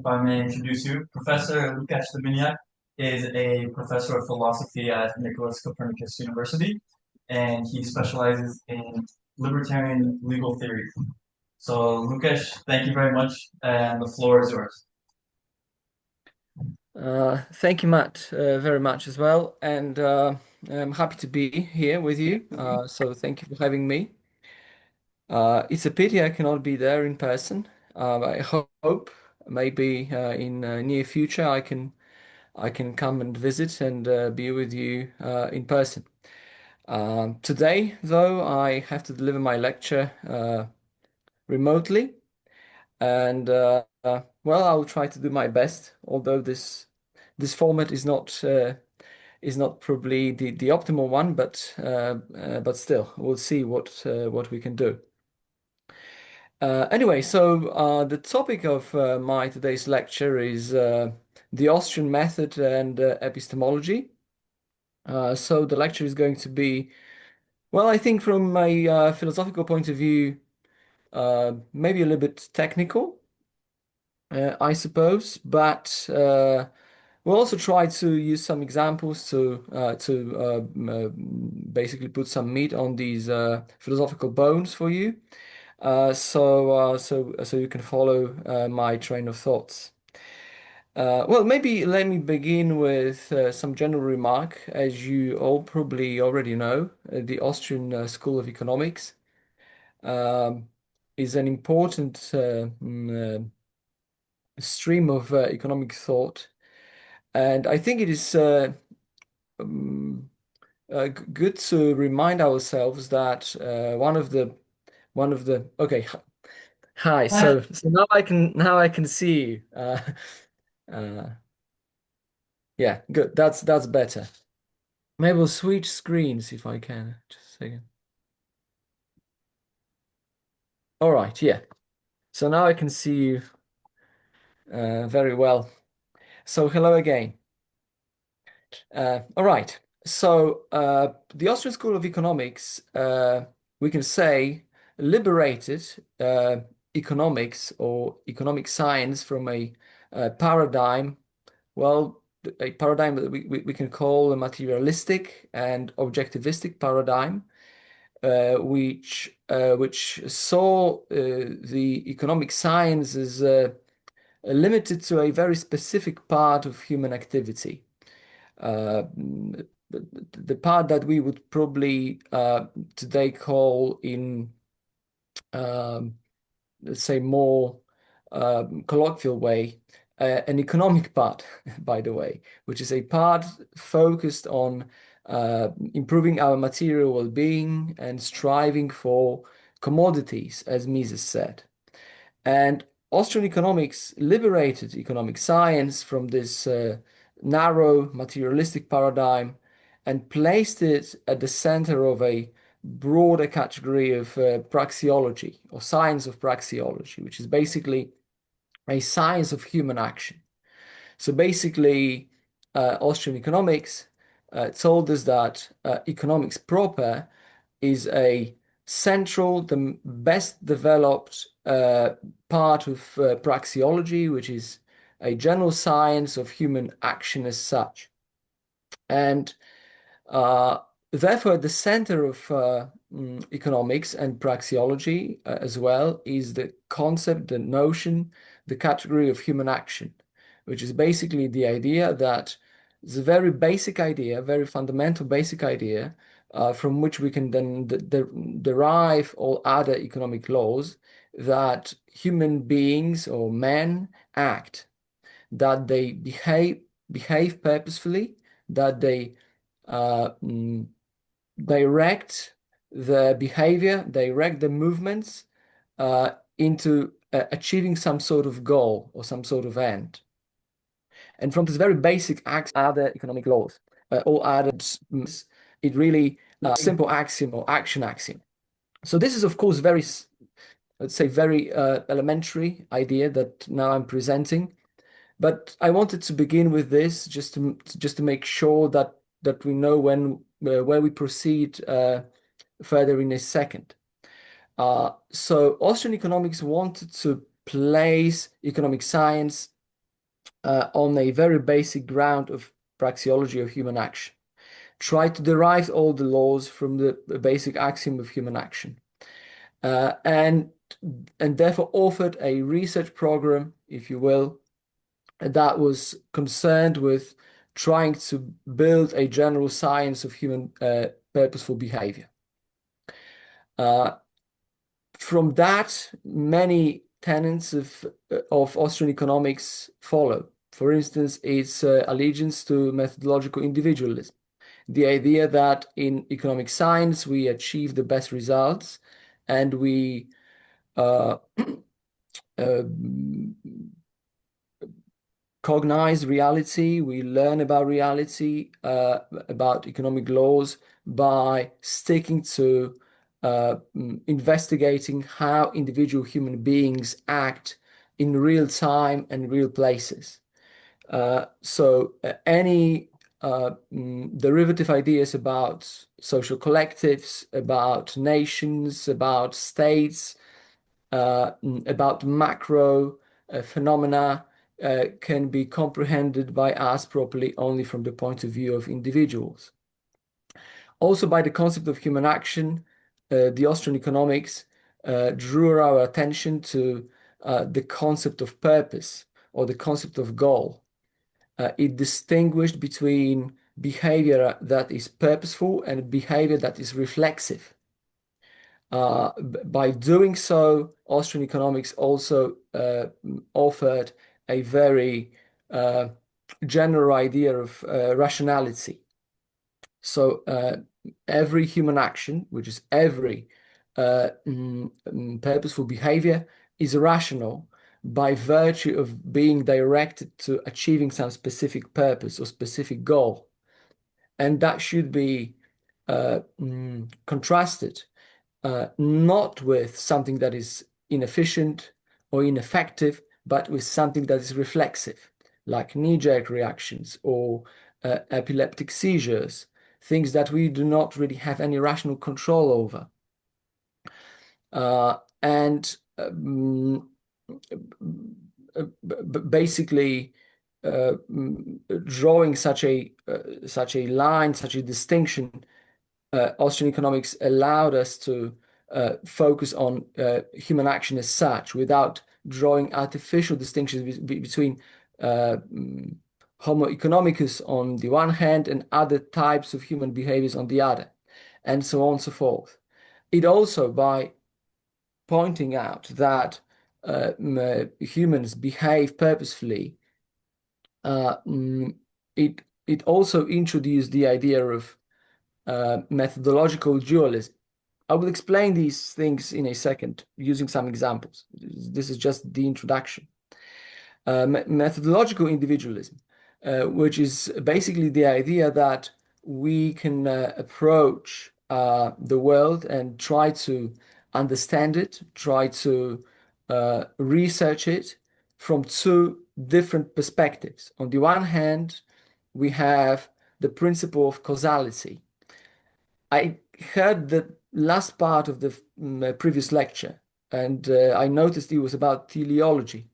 if I may introduce you, Professor Łukasz Dominiak is a professor of philosophy at Nicolaus Copernicus University, and he specializes in libertarian legal theory. So, Łukasz, thank you very much, and the floor is yours. Thank you, Matt, very much as well, and I'm happy to be here with you. So thank you for having me. It's a pity I cannot be there in person. I hope maybe in near future I can come and visit and be with you in person. Today, though, I have to deliver my lecture remotely, and well, I will try to do my best. Although this format is not probably the optimal one, but still, we'll see what we can do. Anyway, so the topic of my today's lecture is the Austrian method and epistemology. So the lecture is going to be, well, I think from a philosophical point of view, maybe a little bit technical, I suppose, but we'll also try to use some examples to basically put some meat on these philosophical bones for you, so you can follow my train of thoughts. Well, maybe let me begin with some general remark. As you all probably already know, the Austrian School of Economics um, is an important stream of economic thought, and I think it is um, good to remind ourselves that one of the okay. Hi. So now I can see you. Uh, yeah, good. That's better. Maybe we'll switch screens if I can. Just a second. All right. Yeah. So now I can see you very well. So hello again. All right. So the Austrian School of Economics, we can say, liberated economics or economic science from a paradigm, well, a paradigm that we can call a materialistic and objectivistic paradigm, which saw the economic science as limited to a very specific part of human activity. The part that we would probably today call in, let's say, more colloquial way, an economic part, by the way, which is a part focused on improving our material well-being and striving for commodities, as Mises said. And Austrian economics liberated economic science from this narrow materialistic paradigm and placed it at the center of a broader category of praxeology or science of praxeology, which is basically a science of human action. So basically, Austrian economics told us that economics proper is a central, the best developed part of praxeology, which is a general science of human action as such. And therefore, at the center of economics and praxeology as well is the concept, the notion, the category of human action, which is basically the idea that it's a very basic idea, very fundamental basic idea, from which we can then derive all other economic laws, that human beings or men act, that they behave purposefully, that they direct the behavior, direct the movements into achieving some sort of goal or some sort of end. And from this very basic acts, other economic laws, all added, it really simple axiom or action axiom. So this is, of course, very, let's say, very elementary idea that now I'm presenting. But I wanted to begin with this just to make sure that we know where we proceed further in a second. So Austrian economics wanted to place economic science on a very basic ground of praxeology of human action. Tried to derive all the laws from the basic axiom of human action. And therefore offered a research program, if you will, that was concerned with trying to build a general science of human purposeful behavior. From that, many tenets of Austrian economics follow. For instance, its allegiance to methodological individualism. The idea that in economic science we achieve the best results and we cognize reality, we learn about reality, about economic laws by sticking to investigating how individual human beings act in real time and real places. So any derivative ideas about social collectives, about nations, about states, about macro phenomena can be comprehended by us properly only from the point of view of individuals. Also by the concept of human action, the Austrian economics drew our attention to the concept of purpose or the concept of goal. It distinguished between behavior that is purposeful and behavior that is reflexive. By doing so, Austrian economics also offered a very general idea of rationality. So every human action, which is every purposeful behavior, is rational by virtue of being directed to achieving some specific purpose or specific goal. And that should be contrasted not with something that is inefficient or ineffective, but with something that is reflexive, like knee-jerk reactions or epileptic seizures, things that we do not really have any rational control over. Basically, drawing such a line, such a distinction, Austrian economics allowed us to focus on human action as such, without drawing artificial distinctions between Homo economicus on the one hand and other types of human behaviors on the other, and so on and so forth. It also, by pointing out that humans behave purposefully, it also introduced the idea of methodological dualism. I will explain these things in a second using some examples. This is just the introduction. Methodological individualism, which is basically the idea that we can approach the world and try to understand it, try to research it from two different perspectives. On the one hand, we have the principle of causality. I heard the last part of the previous lecture, and I noticed it was about teleology.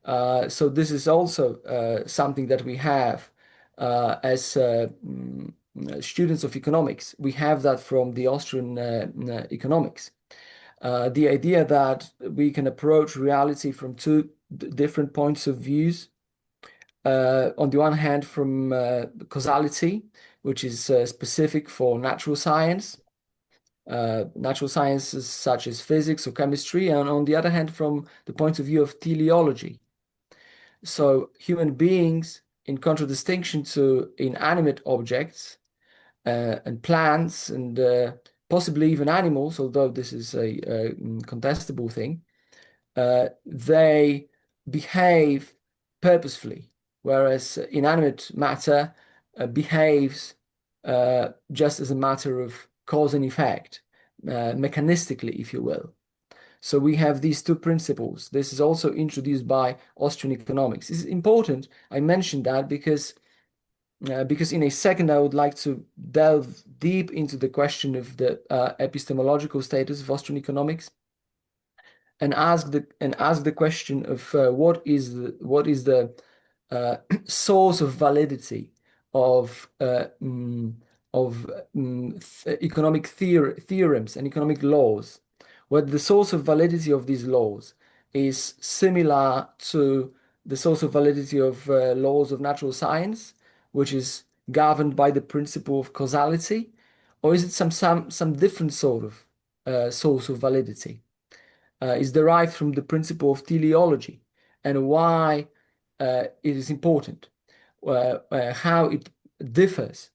So this is also something that we have as students of economics. We have that from the Austrian economics. The idea that we can approach reality from two different points of views. On the one hand, from causality, which is specific for natural science, natural sciences such as physics or chemistry, and on the other hand, from the point of view of teleology. So human beings, in contradistinction to inanimate objects and plants and possibly even animals, although this is a contestable thing, they behave purposefully, whereas inanimate matter behaves just as a matter of cause and effect, mechanistically, if you will. So we have these two principles. This is also introduced by Austrian economics. This is important. I mentioned that because in a second I would like to delve deep into the question of the epistemological status of Austrian economics and ask the question of what is the source of validity of economic theorems and economic laws, where the source of validity of these laws is similar to the source of validity of laws of natural science, which is governed by the principle of causality, or is it some different sort of source of validity? Is derived from the principle of teleology, and why it is important, how it differs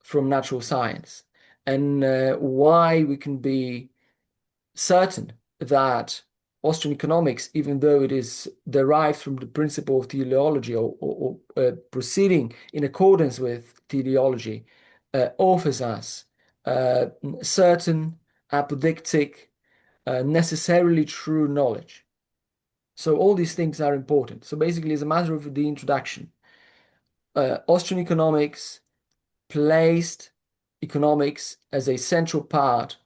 from natural science, and why we can be certain that Austrian economics, even though it is derived from the principle of teleology or proceeding in accordance with teleology, offers us certain apodictic, necessarily true knowledge. So all these things are important. So basically, as a matter of the introduction, Austrian economics placed economics as a central part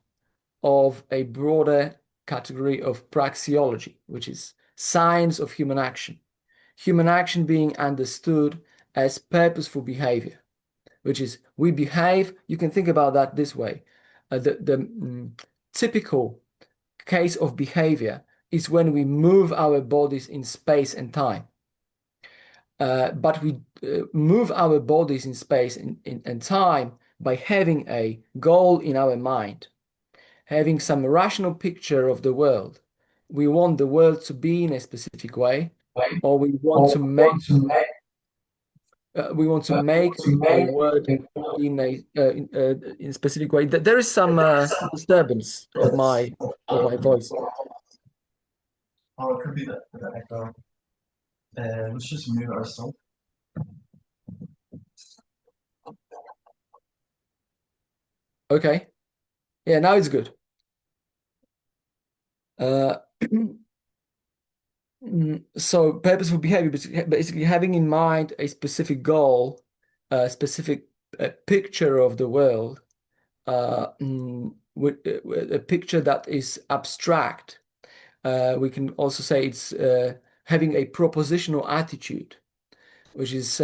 of a broader category of praxeology, which is science of human action. Human action being understood as purposeful behavior, which is we behave. You can think about that this way. The typical case of behavior is when we move our bodies in space and time. But we move our bodies in space and time by having a goal in our mind, having some rational picture of the world. We want the world to be in a specific way, or we want to make the world in a specific way. There is some disturbance of my voice. Oh, it could be the echo. Let's just mute ourselves. Okay. Yeah, now it's good. So purposeful behavior, basically having in mind a specific goal, a specific picture of the world, with a picture that is abstract. We can also say it's having a propositional attitude, which is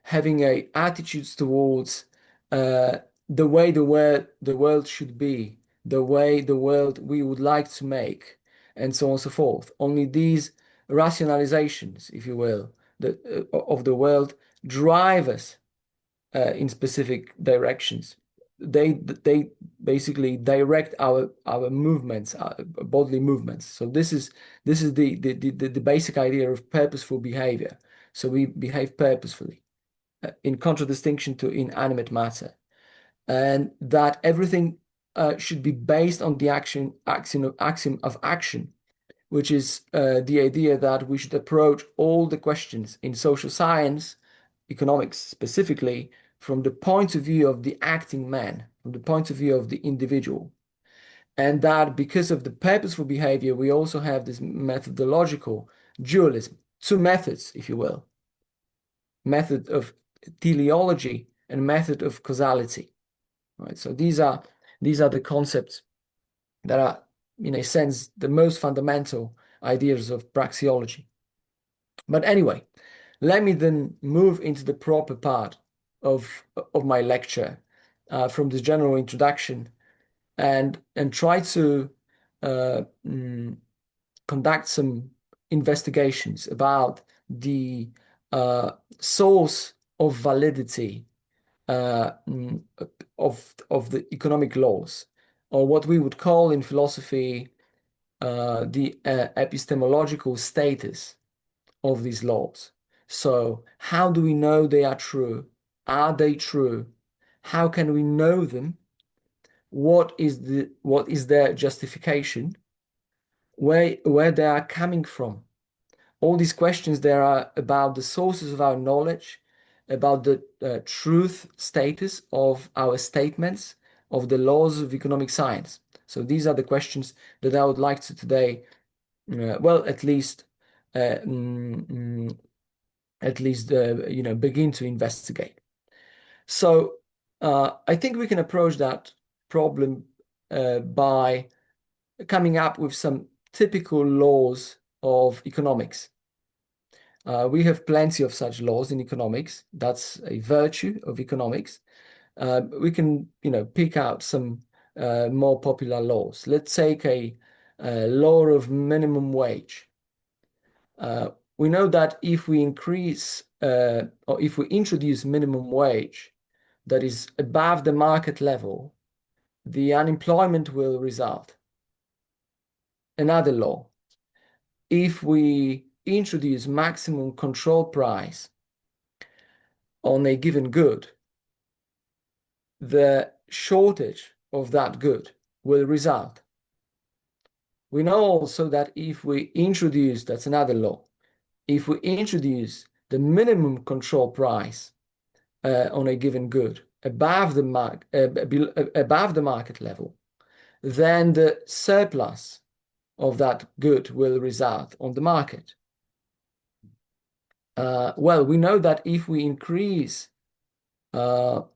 having a attitudes towards the way the world should be, the way the world we would like to make, and so on and so forth. Only these rationalizations, if you will, of the world drive us in specific directions. They basically direct our movements, our bodily movements. So this is the basic idea of purposeful behavior. So we behave purposefully, in contradistinction to inanimate matter, and that everything should be based on the axiom of action, which is the idea that we should approach all the questions in social science, economics specifically, from the point of view of the acting man, from the point of view of the individual. And that because of the purposeful behavior, we also have this methodological dualism, two methods, if you will, method of teleology and method of causality. Right? So these are the concepts that are, in a sense, the most fundamental ideas of praxeology. But anyway, let me then move into the proper part of my lecture, from this general introduction, and try to conduct some investigations about the source of validity of the economic laws, or what we would call in philosophy the epistemological status of these laws. So how do we know they are true? Are they true? How can we know them? What is their justification? Where they are coming from? All these questions there are about the sources of our knowledge, about the truth status of our statements, of the laws of economic science. So these are the questions that I would like to today, at least begin to investigate. So I think we can approach that problem by coming up with some typical laws of economics. We have plenty of such laws in economics. That's a virtue of economics. We can, pick out some more popular laws. Let's take a law of minimum wage. We know that if we increase or if we introduce minimum wage that is above the market level, the unemployment will result. Another law, if we introduce maximum control price on a given good, the shortage of that good will result. We know also that if we introduce, that's another law, if we introduce the minimum control price on a given good above the market level, then the surplus of that good will result on the market. Well, we know that if we increase the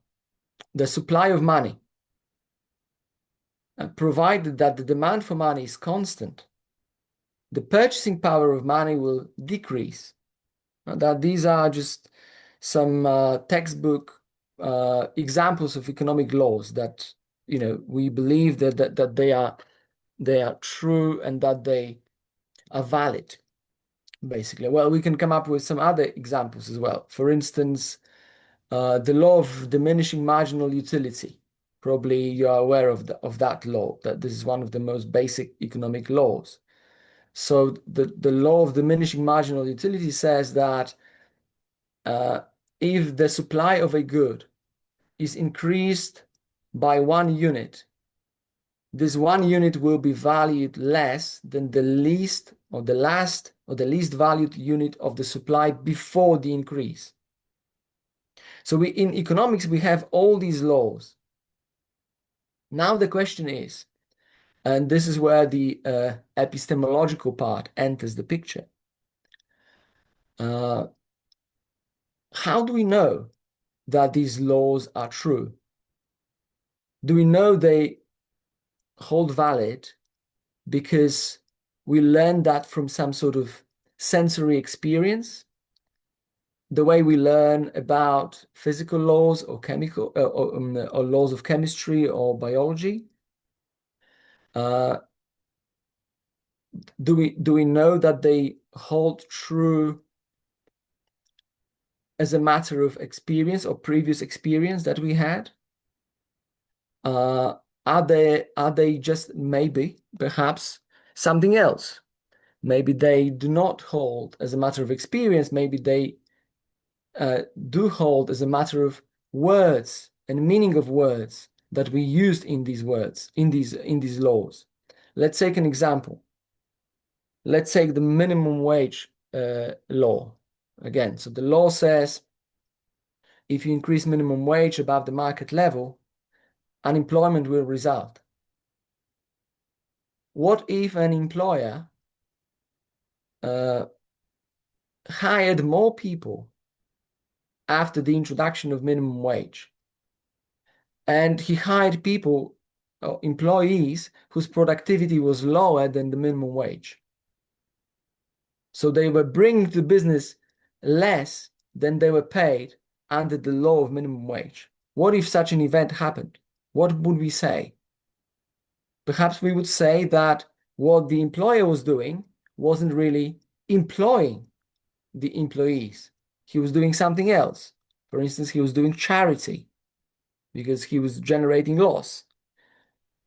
supply of money, provided that the demand for money is constant, the purchasing power of money will decrease. That these are just some textbook examples of economic laws that we believe that they are true and that they are valid, basically. Well, we can come up with some other examples as well. For instance, the law of diminishing marginal utility. Probably you are aware of that law, that this is one of the most basic economic laws. So the law of diminishing marginal utility says that if the supply of a good is increased by 1 unit, this 1 unit will be valued less than the least or the last or the least valued unit of the supply before the increase. So in economics, we have all these laws. Now the question is, and this is where the epistemological part enters the picture. How do we know that these laws are true? Do we know they hold valid because we learn that from some sort of sensory experience, the way we learn about physical laws or chemical or laws of chemistry or biology? Do we know that they hold true as a matter of experience or previous experience that we had? Are they just maybe, perhaps, something else? Maybe they do not hold as a matter of experience. Maybe they do hold as a matter of words and meaning of words that we used in these words, in these laws. Let's take an example. Let's take the minimum wage law again. So the law says if you increase minimum wage above the market level, unemployment will result. What if an employer hired more people after the introduction of minimum wage, and he hired people, employees, whose productivity was lower than the minimum wage? So they were bringing to business less than they were paid under the law of minimum wage. What if such an event happened? What would we say? Perhaps we would say that what the employer was doing wasn't really employing the employees. He was doing something else. For instance, he was doing charity because he was generating loss.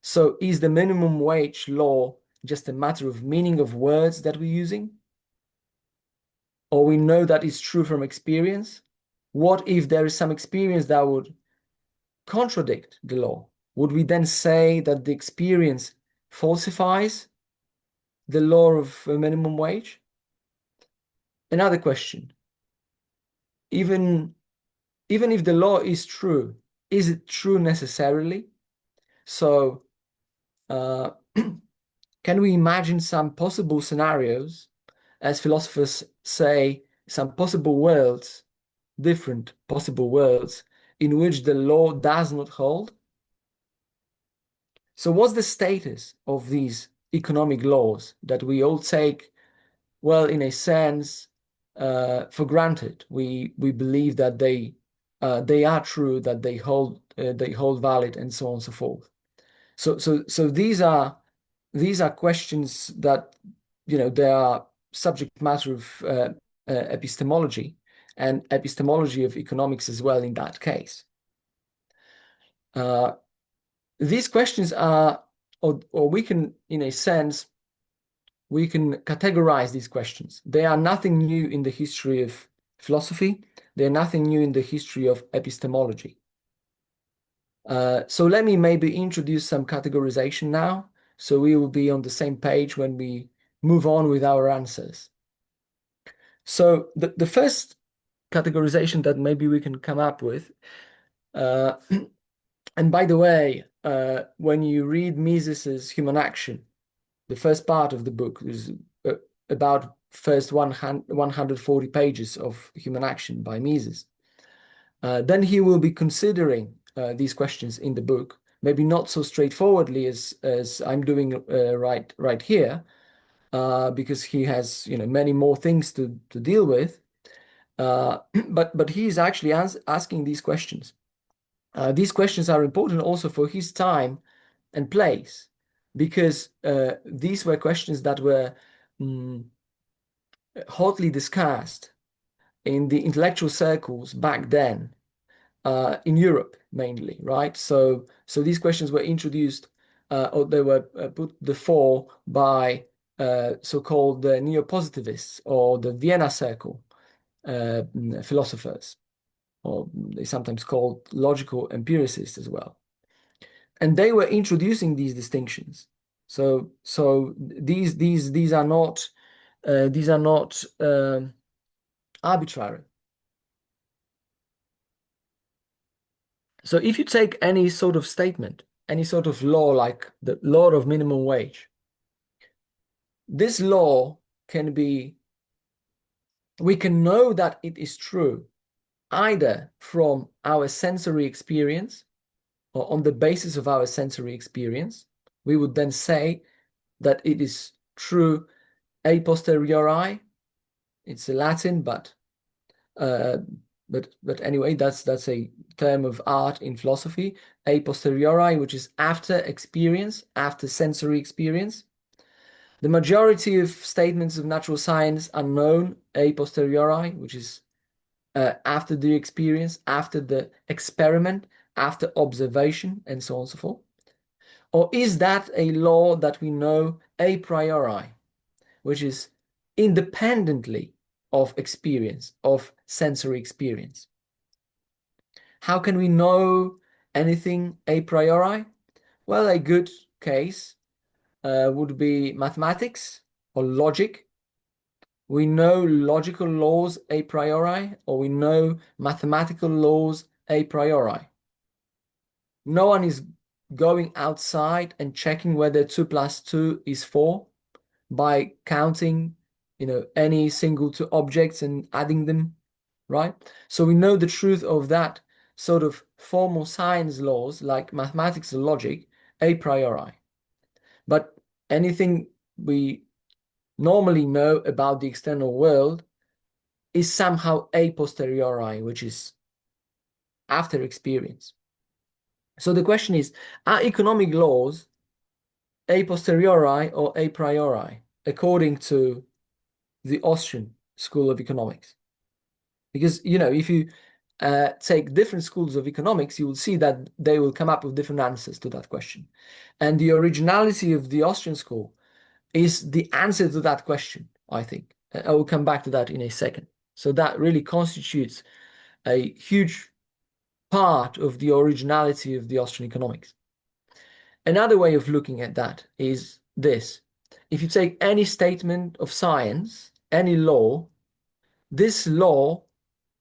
So is the minimum wage law just a matter of meaning of words that we're using? Or we know that it's true from experience? What if there is some experience that would contradict the law? Would we then say that the experience falsifies the law of minimum wage? Another question. Even if the law is true, is it true necessarily? So can we imagine some possible scenarios, as philosophers say, some possible worlds, different possible worlds, in which the law does not hold? So what's the status of these economic laws that we all take, well, in a sense, for granted. We believe that they are true, that they hold valid, and so on and so forth. So these are questions that, they are subject matter of epistemology, and epistemology of economics as well in that case. These questions are, or we can, in a sense, we can categorize these questions. They are nothing new in the history of philosophy. They're nothing new in the history of epistemology. So let me maybe introduce some categorization now, so we will be on the same page when we move on with our answers. So the first categorization that maybe we can come up with, and by the way, when you read Mises's Human Action, the first part of the book is about first 140 pages of Human Action by Mises. Then he will be considering these questions in the book, maybe not so straightforwardly as I'm doing right here, because he has many more things to deal with. But he is actually asking these questions. These questions are important also for his time and place, because these were questions that were hotly discussed in the intellectual circles back then, in Europe mainly, right? So these questions were introduced, or they were put before by so-called neo-positivists or the Vienna Circle philosophers, or they sometimes called logical empiricists as well. And they were introducing these distinctions. So these are not arbitrary. So if you take any sort of statement, any sort of law, like the law of minimum wage, this law we can know that it is true either from our sensory experience, or on the basis of our sensory experience. We would then say that it is true a posteriori. It's a Latin, but anyway, that's a term of art in philosophy. A posteriori, which is after experience, after sensory experience. The majority of statements of natural science are known a posteriori, which is after the experience, after the experiment, after observation, and so on and so forth. Or is that a law that we know a priori, which is independently of experience, of sensory experience? How can we know anything a priori? Well, a good case would be mathematics or logic. We know logical laws a priori, or we know mathematical laws a priori. No one is going outside and checking whether 2 + 2 is 4 by counting, any single two objects and adding them, right? So we know the truth of that sort of formal science laws like mathematics and logic a priori. But anything we normally know about the external world is somehow a posteriori, which is after experience. So the question is, are economic laws a posteriori or a priori, according to the Austrian School of Economics? Because, if you take different schools of economics, you will see that they will come up with different answers to that question. And the originality of the Austrian school is the answer to that question, I think. I will come back to that in a second. So that really constitutes a huge part of the originality of the Austrian economics. Another way of looking at that is this. If you take any statement of science, any law, this law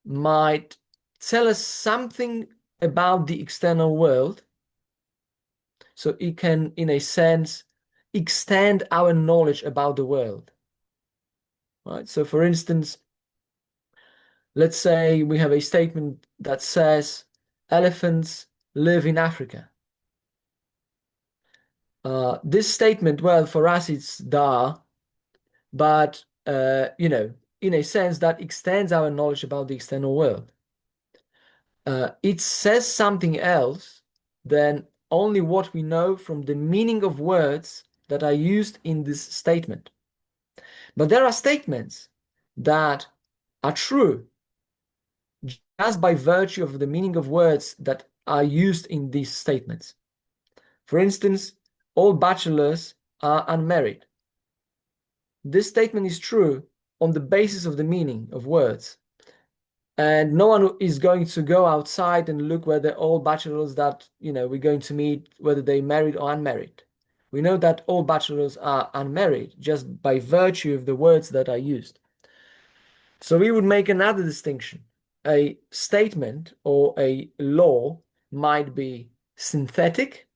might tell us something about the external world. So it can, in a sense, extend our knowledge about the world. Right? So for instance, let's say we have a statement that says elephants live in Africa. This statement, well, for us it's da, but in a sense that extends our knowledge about the external world. It says something else than only what we know from the meaning of words that are used in this statement. But there are statements that are true just by virtue of the meaning of words that are used in these statements. For instance, all bachelors are unmarried. This statement is true on the basis of the meaning of words. And no one is going to go outside and look whether all bachelors that we're going to meet, whether they're married or unmarried. We know that all bachelors are unmarried just by virtue of the words that are used. So we would make another distinction. A statement or a law might be synthetic,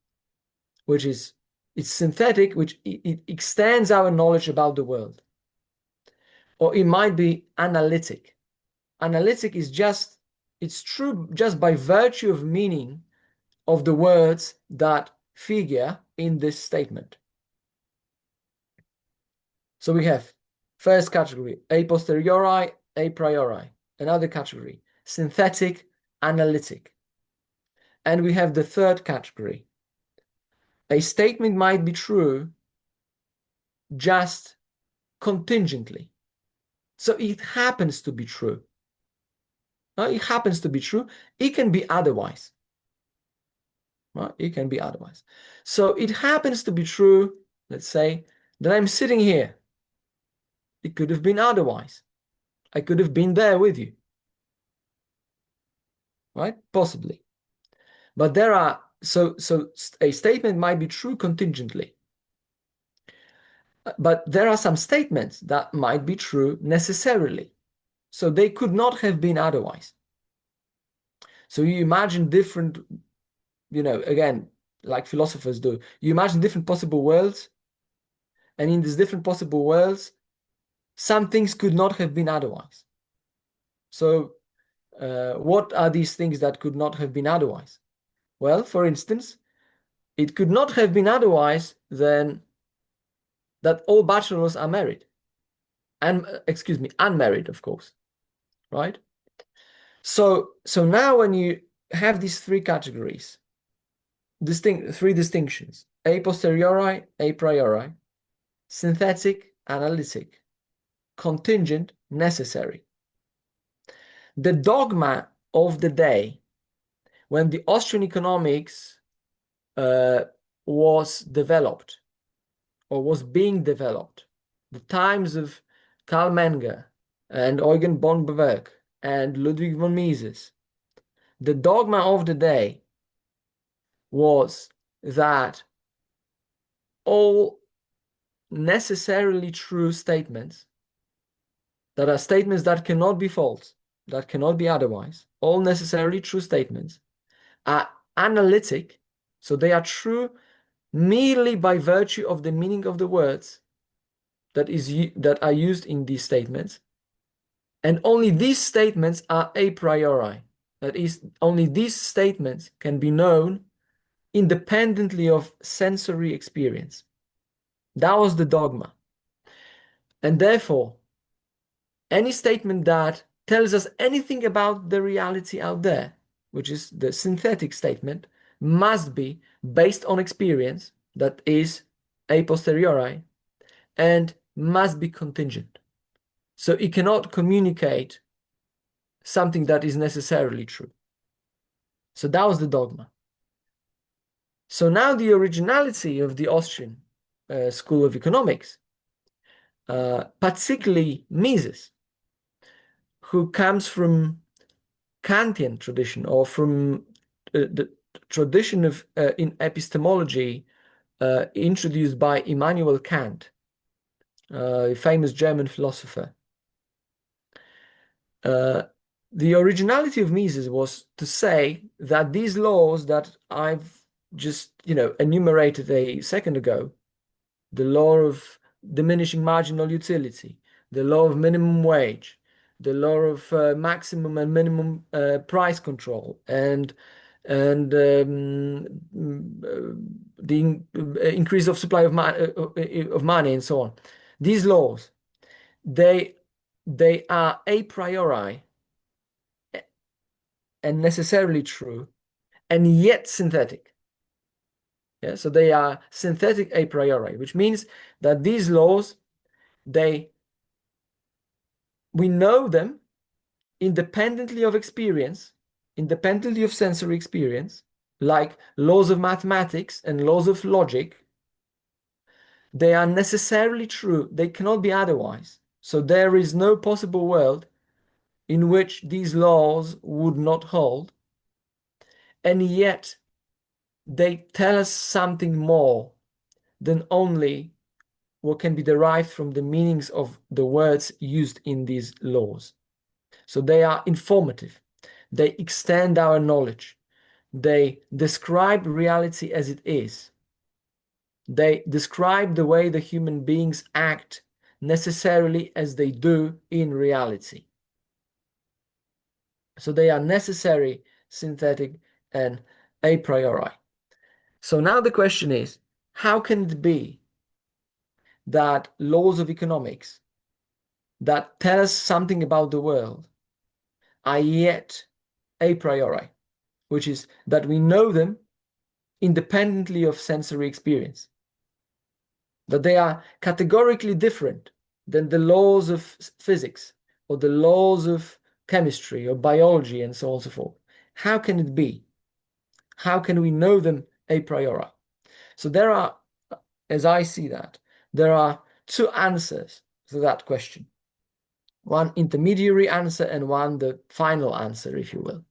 which is it's synthetic, which it extends our knowledge about the world. Or it might be analytic. Analytic is it's true just by virtue of meaning of the words that figure in this statement. So we have first category, a posteriori, a priori. Another category, synthetic, analytic. And we have the third category. A statement might be true just contingently. So it happens to be true. It happens to be true. It can be otherwise. Right? It can be otherwise. So it happens to be true, let's say, that I'm sitting here. It could have been otherwise. I could have been there with you. Right? Possibly. But so a statement might be true contingently. But there are some statements that might be true necessarily. So they could not have been otherwise. So you imagine different, again, like philosophers do, you imagine different possible worlds. And in these different possible worlds, some things could not have been otherwise. So what are these things that could not have been otherwise? Well, for instance, it could not have been otherwise than that all bachelors are married. And unmarried, of course. Right? So now when you have these three categories, three distinctions, a posteriori, a priori, synthetic, analytic, contingent, necessary. The dogma of the day, when the Austrian economics was developed or was being developed, the times of Karl Menger and Eugen von Bewegh and Ludwig von Mises, the dogma of the day was that all necessarily true statements, that are statements that cannot be false, that cannot be otherwise, all necessarily true statements, are analytic, so they are true merely by virtue of the meaning of the words that are used in these statements, and only these statements are a priori. That is, only these statements can be known independently of sensory experience. That was the dogma. And therefore, any statement that tells us anything about the reality out there, which is the synthetic statement, must be based on experience, that is a posteriori, and must be contingent. So it cannot communicate something that is necessarily true. So that was the dogma. So now the originality of the Austrian School of Economics, particularly Mises, who comes from Kantian tradition, or from the tradition of in epistemology introduced by Immanuel Kant, a famous German philosopher. The originality of Mises was to say that these laws that I've just enumerated a second ago, the law of diminishing marginal utility, the law of minimum wage, the law of maximum and minimum price control, and the increase of supply of money and so on. These laws, they they are a priori and necessarily true, and yet synthetic. Yeah, so they are synthetic a priori, which means that these laws, we know them independently of experience, independently of sensory experience, like laws of mathematics and laws of logic. They are necessarily true. They cannot be otherwise. So there is no possible world in which these laws would not hold. And yet they tell us something more than only what can be derived from the meanings of the words used in these laws. So they are informative. They extend our knowledge. They describe reality as it is. They describe the way the human beings act necessarily as they do in reality. So they are necessary, synthetic, and a priori. So now the question is, how can it be that laws of economics that tell us something about the world are yet a priori, which is that we know them independently of sensory experience, that they are categorically different than the laws of physics or the laws of chemistry or biology and so on and so forth? How can it be? How can we know them a priori? So there are, as I see that, there are two answers to that question. One intermediary answer and one the final answer, if you will.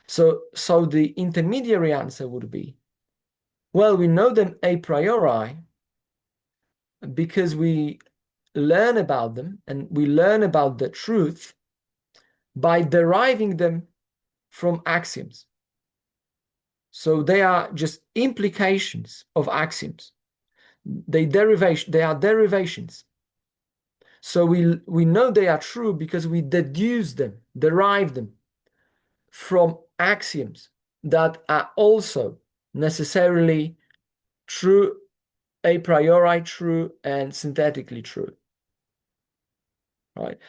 So the intermediary answer would be, well, we know them a priori because we learn about them and we learn about the truth by deriving them from axioms. So they are just implications of axioms. They are derivations. So we know they are true because we deduce them, derive them from axioms that are also necessarily true, a priori true, and synthetically true. Right?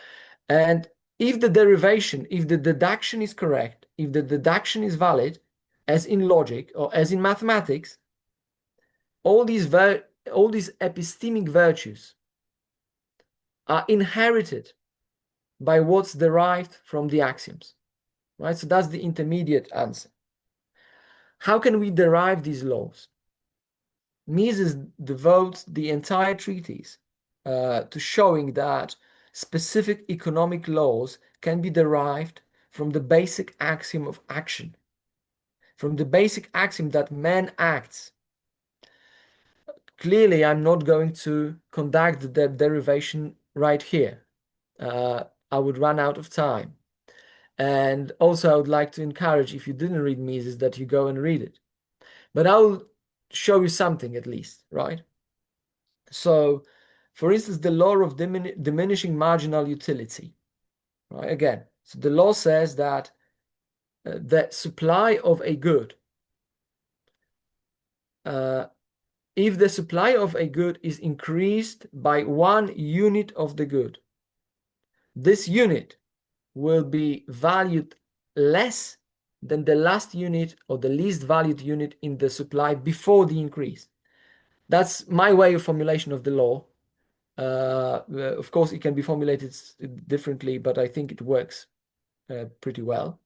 And if the derivation, if the deduction is correct, if the deduction is valid, as in logic or as in mathematics, all these epistemic virtues are inherited by what's derived from the axioms, right? So that's the intermediate answer. How can we derive these laws? Mises devotes the entire treatise to showing that specific economic laws can be derived from the basic axiom of action, from the basic axiom that man acts. Clearly, I'm not going to conduct the derivation right here. I would run out of time. And also, I would like to encourage, if you didn't read Mises, that you go and read it. But I'll show you something at least, right? So, for instance, the law of diminishing marginal utility, right? Again, so the law says that the supply of a good, if the supply of a good is increased by 1 unit of the good, this unit will be valued less than the last unit or the least valued unit in the supply before the increase. That's my way of formulation of the law. Of course, it can be formulated differently, but I think it works pretty well.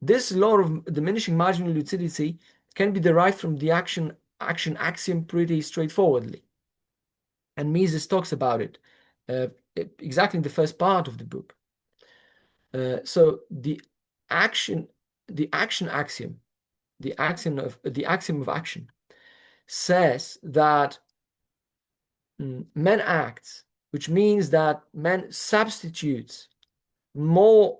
This law of diminishing marginal utility can be derived from the action axiom pretty straightforwardly. And Mises talks about it exactly in the first part of the book. So the axiom of action says that man acts, which means that man substitutes more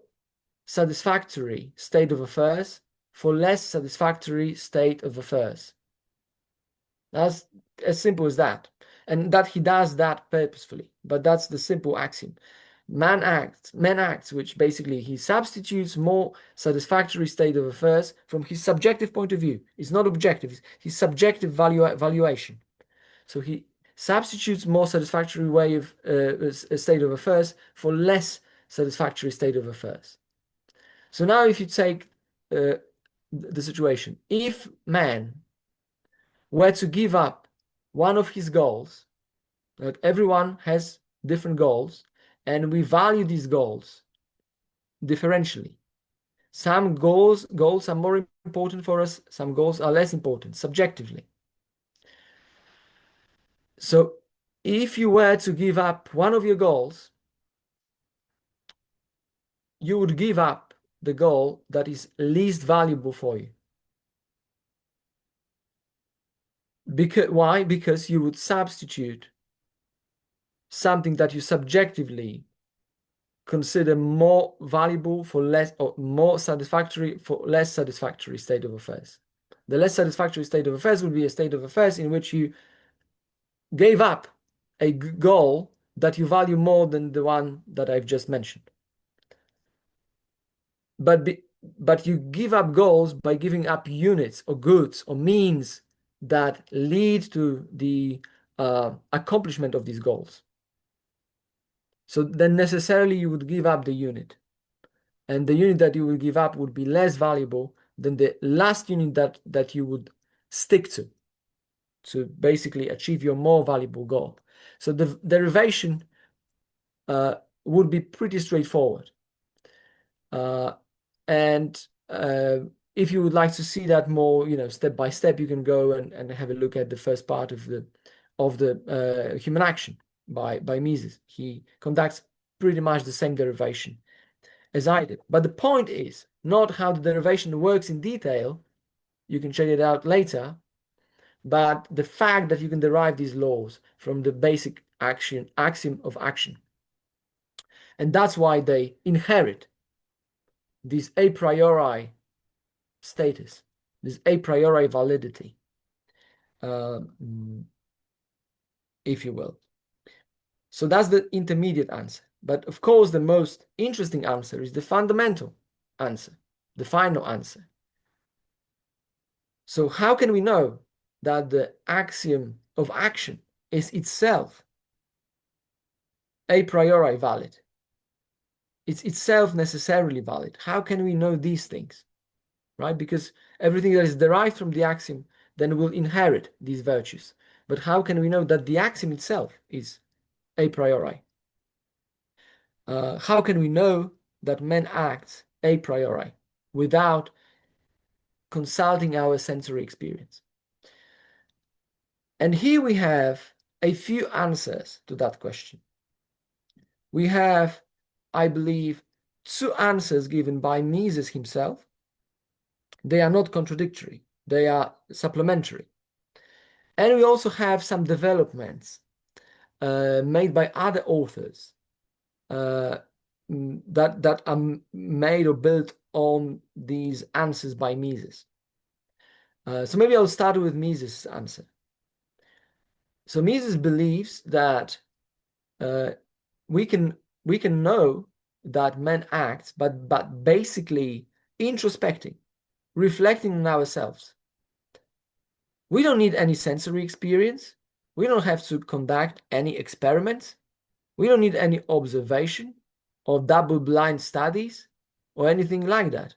satisfactory state of affairs for less satisfactory state of affairs. That's as simple as that. And that he does that purposefully, but that's the simple axiom. Man acts, which basically he substitutes more satisfactory state of affairs from his subjective point of view. It's not objective, it's his subjective valuation. So he substitutes more satisfactory way of a state of affairs for less satisfactory state of affairs. So now if you take the situation, if man were to give up one of his goals, like everyone has different goals, and we value these goals differentially. Some goals are more important for us, some goals are less important, subjectively. So if you were to give up one of your goals, you would give up the goal that is least valuable for you. Why? Because you would substitute something that you subjectively consider more valuable for less, or more satisfactory for less satisfactory state of affairs. The less satisfactory state of affairs would be a state of affairs in which you gave up a goal that you value more than the one that I've just mentioned. But you give up goals by giving up units or goods or means that lead to the accomplishment of these goals. So then necessarily you would give up the unit. And the unit that you will give up would be less valuable than the last unit that you would stick to basically achieve your more valuable goal. So the derivation would be pretty straightforward. If you would like to see that more, step by step, you can go and have a look at the first part of the human action by Mises. He conducts pretty much the same derivation as I did. But the point is not how the derivation works in detail. You can check it out later. But the fact that you can derive these laws from the basic axiom of action. And that's why they inherit this a priori status, this a priori validity, if you will. So that's the intermediate answer. But of course, the most interesting answer is the fundamental answer, the final answer. So how can we know that the axiom of action is itself a priori valid? It's itself necessarily valid. How can we know these things? Right? Because everything that is derived from the axiom then will inherit these virtues. But how can we know that the axiom itself is a priori? How can we know that man acts a priori without consulting our sensory experience? And here we have a few answers to that question. We have, I believe, two answers given by Mises himself. They are not contradictory, they are supplementary. And we also have some developments made by other authors that are made or built on these answers by Mises. So maybe I'll start with Mises' answer. So Mises believes that we can know that man acts, but basically introspecting, reflecting on ourselves. We don't need any sensory experience. We don't have to conduct any experiments. We don't need any observation or double-blind studies or anything like that,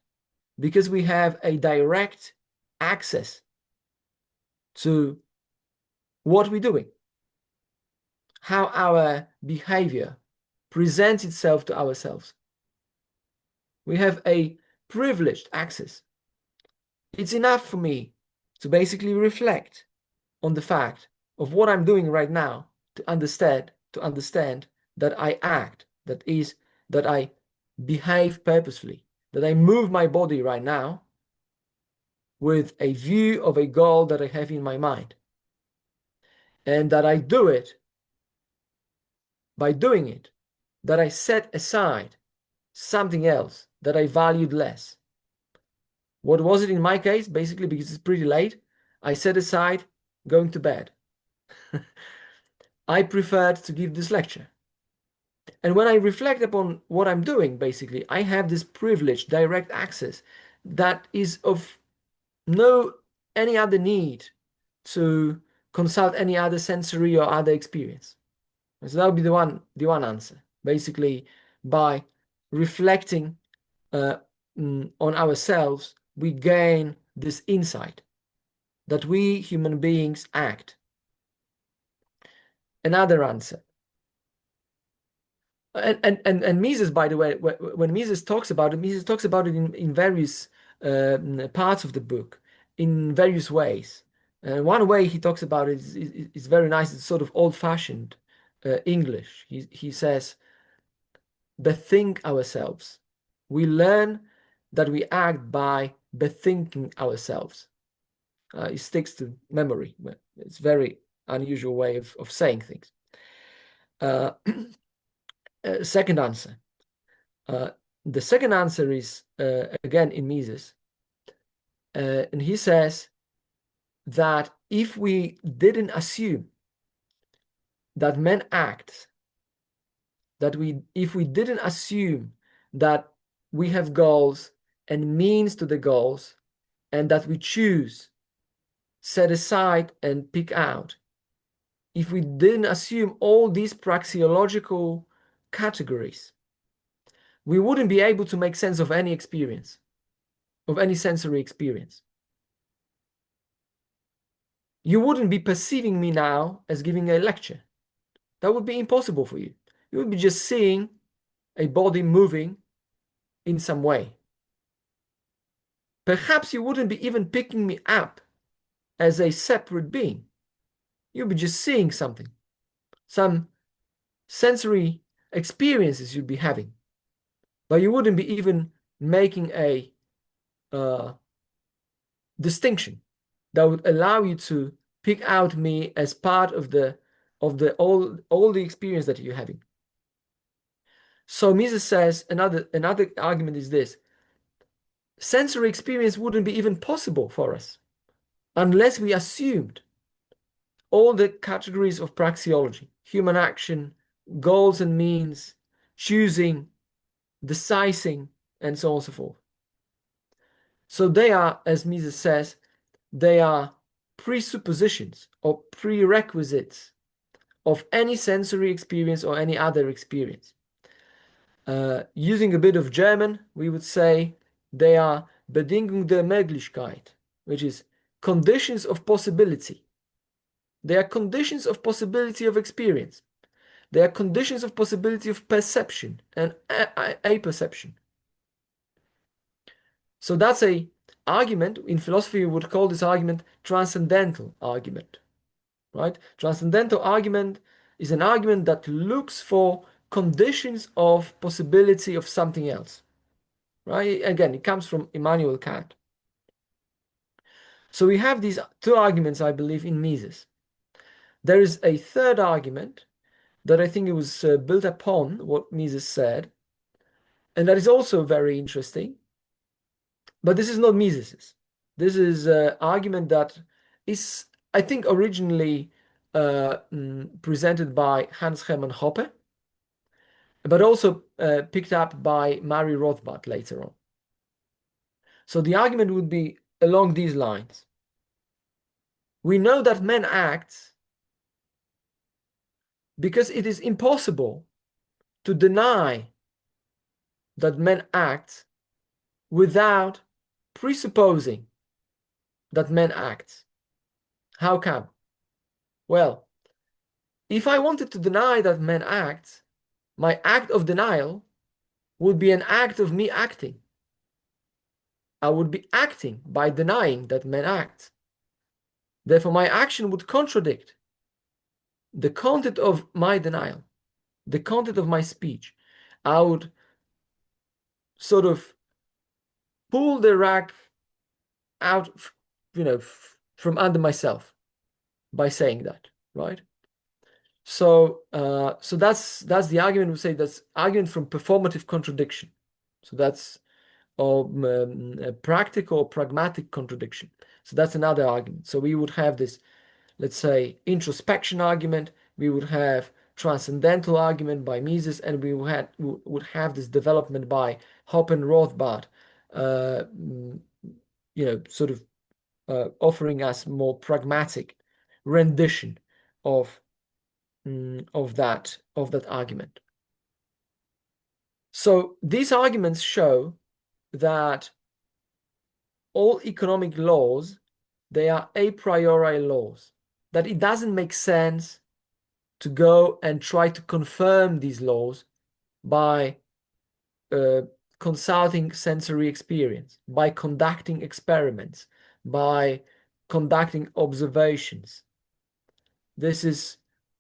because we have a direct access to what we're doing, how our behavior presents itself to ourselves. We have a privileged access. It's enough for me to basically reflect on the fact of what I'm doing right now to understand that I act, that I behave purposefully, that I move my body right now with a view of a goal that I have in my mind, and that I do it by doing it, that I set aside something else that I valued less. What was it in my case? Basically, because it's pretty late, I set aside going to bed. I preferred to give this lecture. And when I reflect upon what I'm doing, basically, I have this privileged direct access that is of no any other need to consult any other sensory or other experience. And so that would be the one answer. Basically, by reflecting on ourselves, we gain this insight that we human beings act. Another answer. And Mises, by the way, when Mises talks about it, Mises talks about it in various parts of the book, in various ways. One way he talks about it is very nice. It's sort of old-fashioned English. He says, bethink ourselves. We learn that we act by bethinking ourselves. It sticks to memory. It's a very unusual way of saying things. Second answer. The second answer is, again, in Mises. And he says that if we didn't assume that men act, if we didn't assume that we have goals and means to the goals, and that we choose, set aside, and pick out, if we didn't assume all these praxeological categories, we wouldn't be able to make sense of any experience, of any sensory experience. You wouldn't be perceiving me now as giving a lecture. That would be impossible for you. You would be just seeing a body moving in some way. Perhaps you wouldn't be even picking me up as a separate being. You'd be just seeing something, some sensory experiences you'd be having, but you wouldn't be even making a distinction that would allow you to pick out me as part of all the experience that you're having. So Mises says another argument is this: sensory experience wouldn't be even possible for us unless we assumed all the categories of praxeology, human action, goals and means, choosing, decising, and so on and so forth. So they are, as Mises says, they are presuppositions or prerequisites of any sensory experience or any other experience. Using a bit of German, we would say they are Bedingung der Möglichkeit, which is conditions of possibility. They are conditions of possibility of experience. They are conditions of possibility of perception and apperception. So that's a argument. In philosophy, we would call this argument transcendental argument, right? Transcendental argument is an argument that looks for conditions of possibility of something else, right? Again, it comes from Immanuel Kant. So we have these two arguments, I believe, in Mises. There is a third argument that I think it was built upon what Mises said, and that is also very interesting. But this is not Mises's. This is an argument that is, I think, originally presented by Hans-Hermann Hoppe, but also picked up by Murray Rothbard later on. So the argument would be along these lines. We know that men act because it is impossible to deny that men act without presupposing that men act. How come? Well, if I wanted to deny that men act, my act of denial would be an act of me acting. I would be acting by denying that men act. Therefore, my action would contradict the content of my denial, the content of my speech. I would sort of pull the rug out, from under myself by saying that, right? So, so that's the argument. We say that's argument from performative contradiction. So that's a practical or pragmatic contradiction. So that's another argument. So we would have this, let's say, introspection argument. We would have transcendental argument by Mises, and we would have this development by Hoppe and Rothbard, sort of offering us more pragmatic rendition of that argument. So these arguments show that all economic laws, they are a priori laws, that it doesn't make sense to go and try to confirm these laws by consulting sensory experience, by conducting experiments, by conducting observations. This is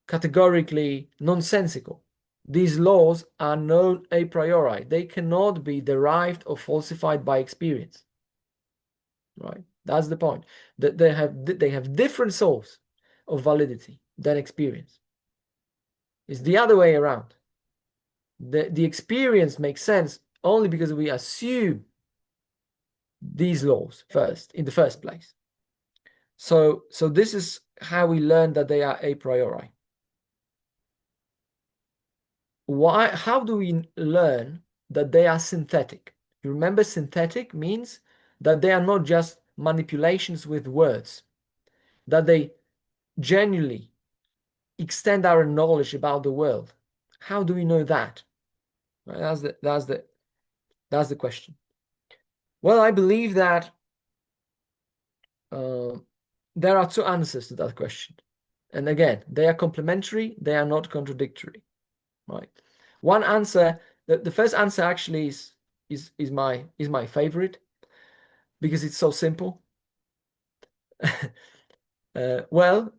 categorically nonsensical. These laws are known a priori. They cannot be derived or falsified by experience. Right? That's the point. That they have different source of validity than experience. It's the other way around. The experience makes sense only because we assume these laws first, in the first place. So this is how we learn that they are a priori. How do we learn that they are synthetic? You remember, synthetic means that they are not just manipulations with words, that they genuinely extend our knowledge about the world. How do we know that? Right, that's the question. Well, I believe that there are two answers to that question. And again, they are complementary, they are not contradictory. Right. One answer, the first answer actually is my favorite because it's so simple. Well,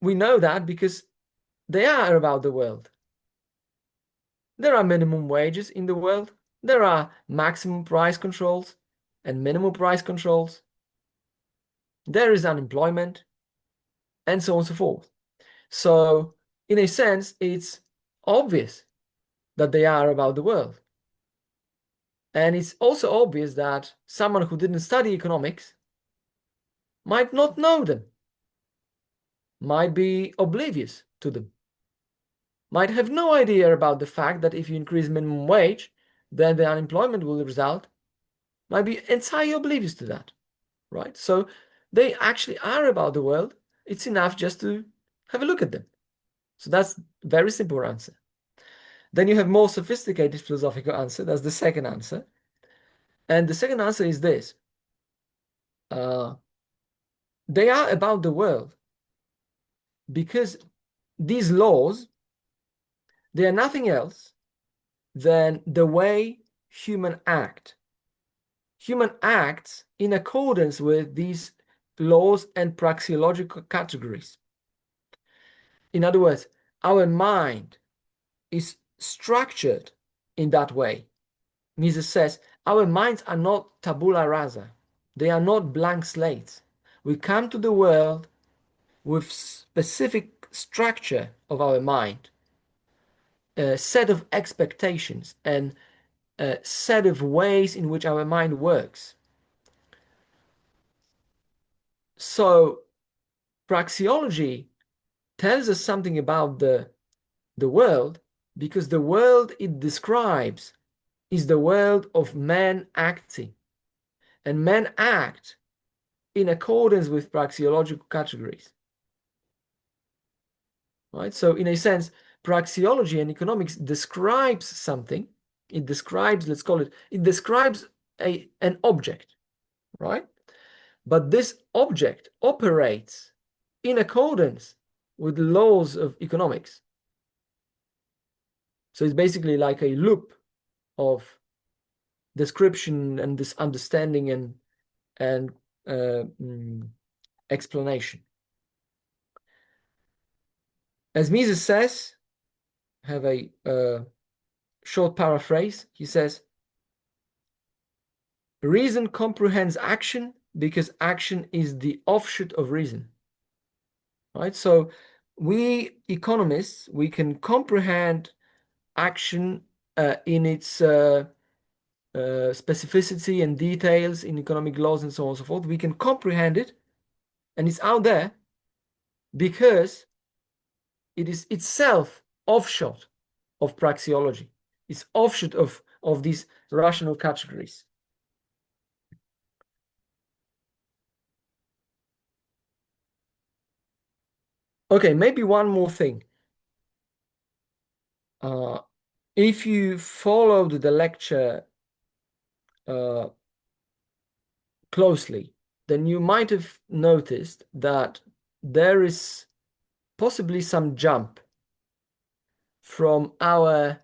we know that because they are about the world. There are minimum wages in the world. There are maximum price controls and minimum price controls. There is unemployment and so on and so forth. So in a sense, it's obvious that they are about the world. And it's also obvious that someone who didn't study economics might not know them, might be oblivious to them, might have no idea about the fact that if you increase minimum wage, then the unemployment will result, might be entirely oblivious to that, right? So they actually are about the world. It's enough just to have a look at them. So that's a very simple answer. Then you have more sophisticated philosophical answer. That's the second answer. And the second answer is this. They are about the world because these laws, they are nothing else than the way human act. Human acts in accordance with these laws and praxeological categories. In other words, our mind is structured in that way. Mises says, our minds are not tabula rasa. They are not blank slates. We come to the world with specific structure of our mind, a set of expectations and a set of ways in which our mind works. So praxeology tells us something about the world because the world it describes is the world of men acting. And men act in accordance with praxeological categories. Right? So in a sense, praxeology and economics describes something. It describes, let's call it, it describes an object, right? But this object operates in accordance with the laws of economics. So it's basically like a loop of description and this understanding and explanation. As Mises says, have a short paraphrase. He says, reason comprehends action because action is the offshoot of reason. Right? So we economists, we can comprehend action in its specificity and details in economic laws and so on and so forth. We can comprehend it, and it's out there because it is itself offshoot of praxeology. It's offshoot of these rational categories. Okay, maybe one more thing. If you followed the lecture closely, then you might have noticed that there is possibly some jump from our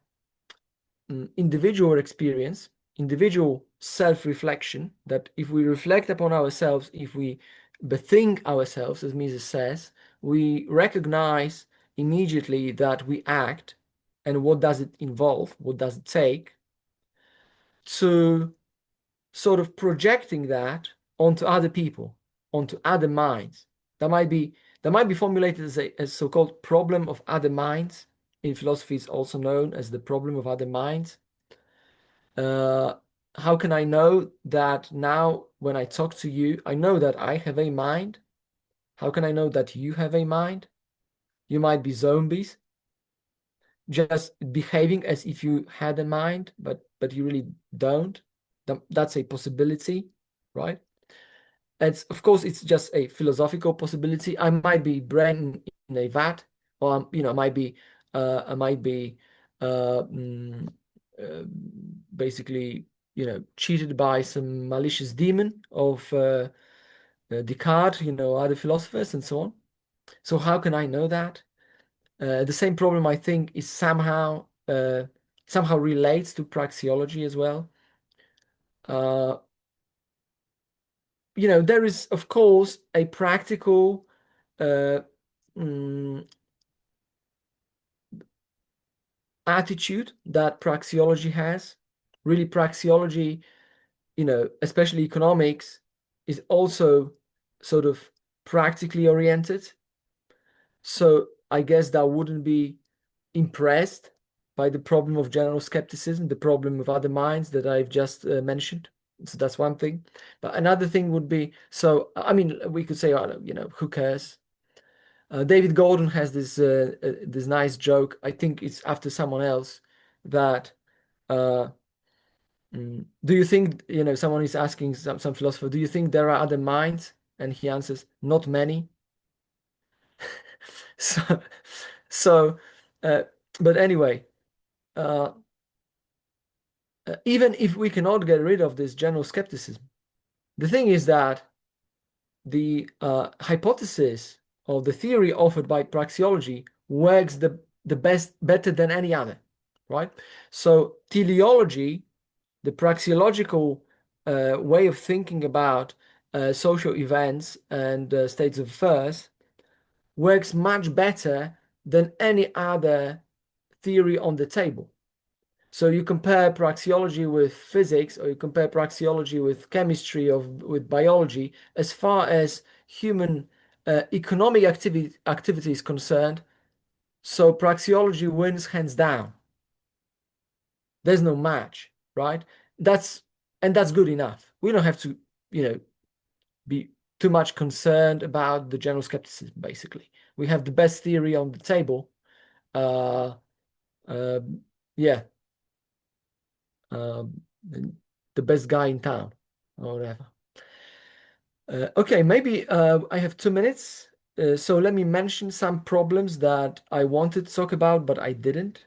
individual experience, individual self-reflection, that if we reflect upon ourselves, if we bethink ourselves, as Mises says, we recognize immediately that we act, and what does it involve, what does it take, to sort of projecting that onto other people, onto other minds. That might be formulated as a so-called problem of other minds. In philosophy, it's also known as the problem of other minds. How can I know that now when I talk to you, I know that I have a mind? How can I know that you have a mind? You might be zombies, just behaving as if you had a mind, but you really don't. That's a possibility, right? Of course, it's just a philosophical possibility. I might be brain in a vat, or I might be uh, mm, basically, cheated by some malicious demon of Descartes, other philosophers and so on. So how can I know that? The same problem, I think, is somehow relates to praxeology as well. There is, of course, a practical mm, attitude that praxeology has. Really, praxeology, especially economics, is also sort of practically oriented. So I guess that wouldn't be impressed by the problem of general skepticism, the problem of other minds that I've just mentioned. So that's one thing. But another thing would be, so, I mean, we could say, oh, who cares? David Gordon has this nice joke. I think it's after someone else that uh, do you think, someone is asking some philosopher, do you think there are other minds? And he answers, not many. So, so uh, but anyway, uh, even if we cannot get rid of this general skepticism, the thing is that the hypothesis of the theory offered by praxeology works the better than any other, right? So teleology, the praxeological way of thinking about social events and states of affairs, works much better than any other theory on the table. So you compare praxeology with physics, or you compare praxeology with chemistry or with biology, as far as human economic activity is concerned. So praxeology wins hands down. There's no match, right? That's good enough. We don't have to, be too much concerned about the general skepticism. Basically, we have the best theory on the table. Uh, uh, yeah. Um, the best guy in town or whatever. Okay, maybe I have 2 minutes. So let me mention some problems that I wanted to talk about, but I didn't.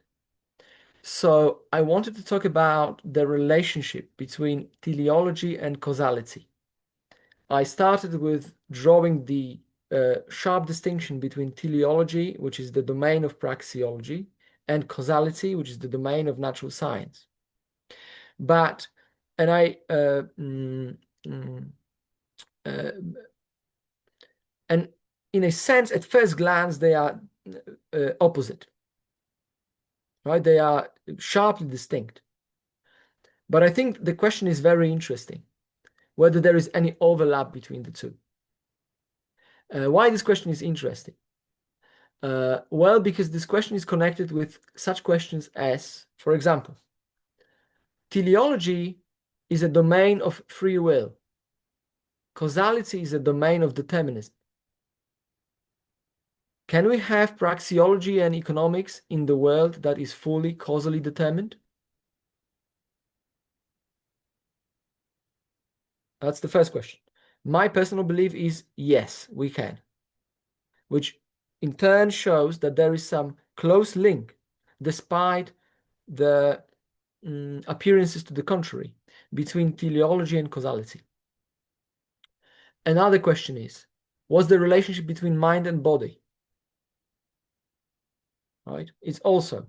So I wanted to talk about the relationship between teleology and causality. I started with drawing the sharp distinction between teleology, which is the domain of praxeology, and causality, which is the domain of natural science. But, and I, uh, and in a sense, at first glance, they are opposite, right? They are sharply distinct. But I think the question is very interesting, whether there is any overlap between the two. Why this question is interesting? Well, because this question is connected with such questions as, for example, teleology is a domain of free will. Causality is a domain of determinism. Can we have praxeology and economics in the world that is fully causally determined? That's the first question. My personal belief is yes, we can. Which in turn shows that there is some close link, despite the appearances to the contrary, between teleology and causality. Another question is, what's the relationship between mind and body? Right? It's also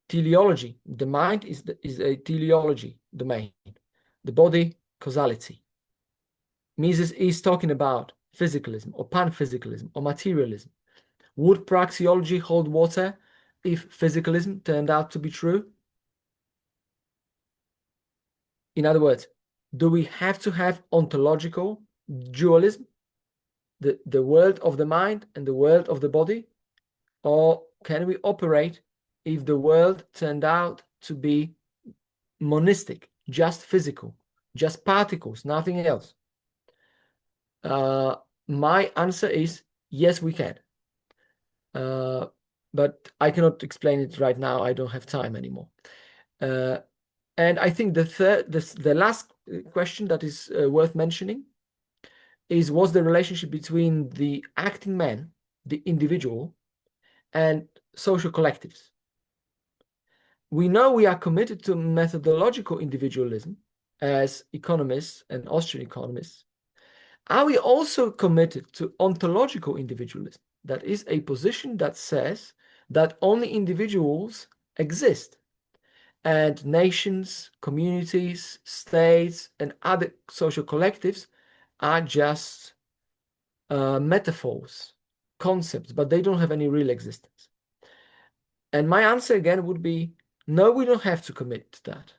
teleology. The mind is a teleology domain. The body, causality. Mises is talking about physicalism or panphysicalism or materialism. Would praxeology hold water if physicalism turned out to be true? In other words, do we have to have ontological dualism, the world of the mind and the world of the body? Or can we operate if the world turned out to be monistic, just physical, just particles, nothing else? My answer is yes, we can. But I cannot explain it right now. I don't have time anymore. And I think the last question that is worth mentioning is, what's the relationship between the acting man, the individual, and social collectives? We know we are committed to methodological individualism as economists and Austrian economists. Are we also committed to ontological individualism? That is a position that says that only individuals exist, and nations, communities, states, and other social collectives are just metaphors, concepts, but they don't have any real existence. And my answer again would be, no, we don't have to commit to that.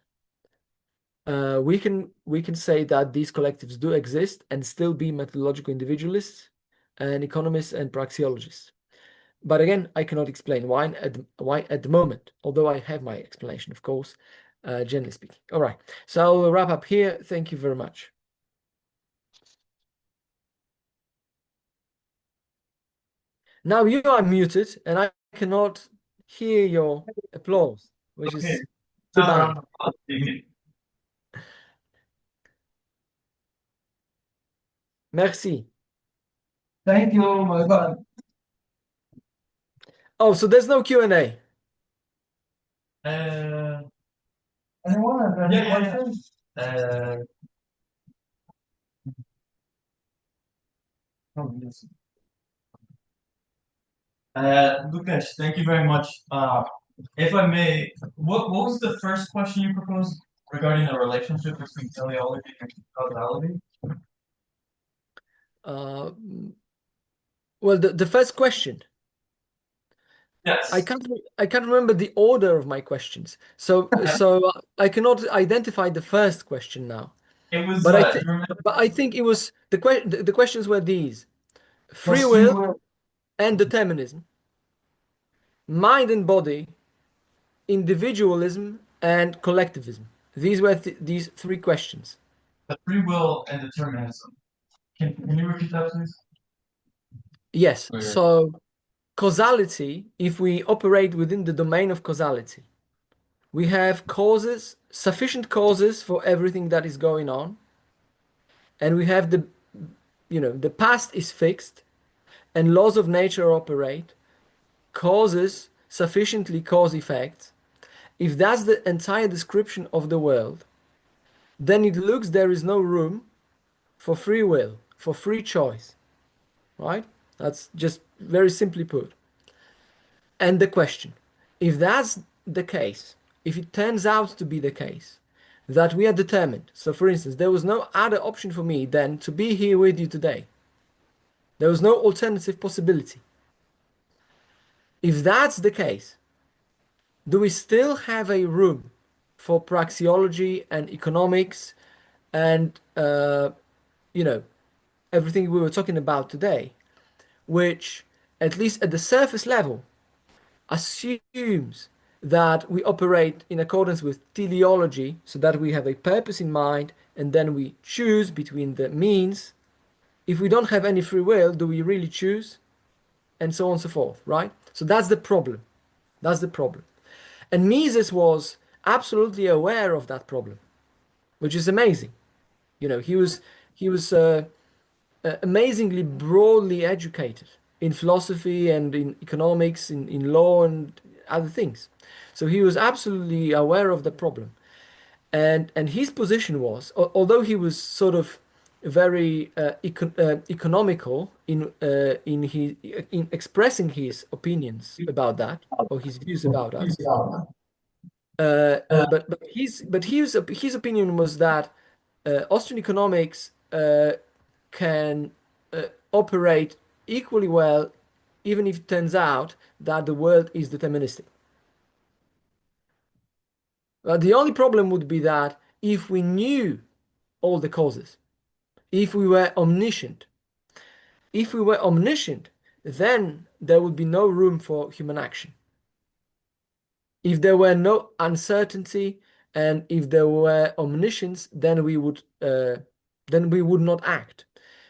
We can say that these collectives do exist and still be methodological individualists and economists and praxeologists. But again, I cannot explain why at the moment, although I have my explanation, of course, generally speaking. All right, so I'll wrap up here. Thank you very much. Now you are muted and I cannot hear your applause, which Okay. is too bad. Merci. Thank you, my God. Oh, so there's no Q&A. Anyone have any questions? Oh, yes. Łukasz, thank you very much. If I may, what was the first question you proposed regarding the relationship between teleology and causality? Well, the first question. Yes. I can't remember the order of my questions. So I cannot identify the first question now. It was, But I think it was the questions were these: free will and determinism, mind and body, individualism and collectivism. These were these three questions. the free will and determinism. Can you repeat that, please? Yes. Okay. So causality, if we operate within the domain of causality, we have causes, sufficient causes for everything that is going on, and we have the past is fixed and laws of nature operate, causes sufficiently cause effects. If that's the entire description of the world, then it looks there is no room for free will, for free choice, right? That's just very simply put. And the question, if that's the case, if it turns out to be the case, that we are determined. So for instance, there was no other option for me than to be here with you today. There was no alternative possibility. If that's the case, do we still have a room for praxeology and economics and everything we were talking about today, which at least at the surface level assumes that we operate in accordance with teleology, so that we have a purpose in mind and then we choose between the means? If we don't have any free will, do we really choose? And so on and so forth, right? So that's the problem. That's the problem. And Mises was absolutely aware of that problem, which is amazing. He was amazingly broadly educated in philosophy and in economics, in law and other things. So he was absolutely aware of the problem. And his position was, although he was sort of very economical in expressing his opinions about that or his views about that, but his opinion was that Austrian economics can operate equally well, even if it turns out that the world is deterministic. The only problem would be that if we knew all the causes, if we were omniscient, then there would be no room for human action. If there were no uncertainty and if there were omniscience, then we would not act.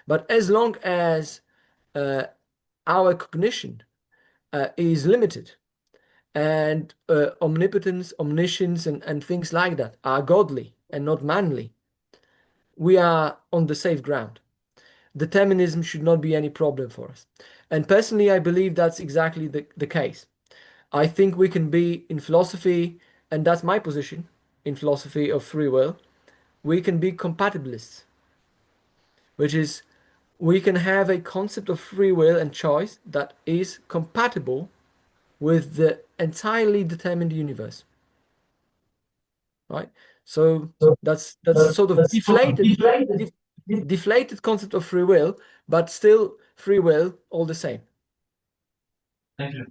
But as long as our cognition is limited, and omnipotence, omniscience, and things like that are godly and not manly, we are on the safe ground. Determinism should not be any problem for us. And personally, I believe that's exactly the case. I think we can be in philosophy, and that's my position in philosophy of free will, we can be compatibilists, which is we can have a concept of free will and choice that is compatible with the entirely determined universe, right? So that's sort of deflated concept of free will, but still free will all the same. Thank you.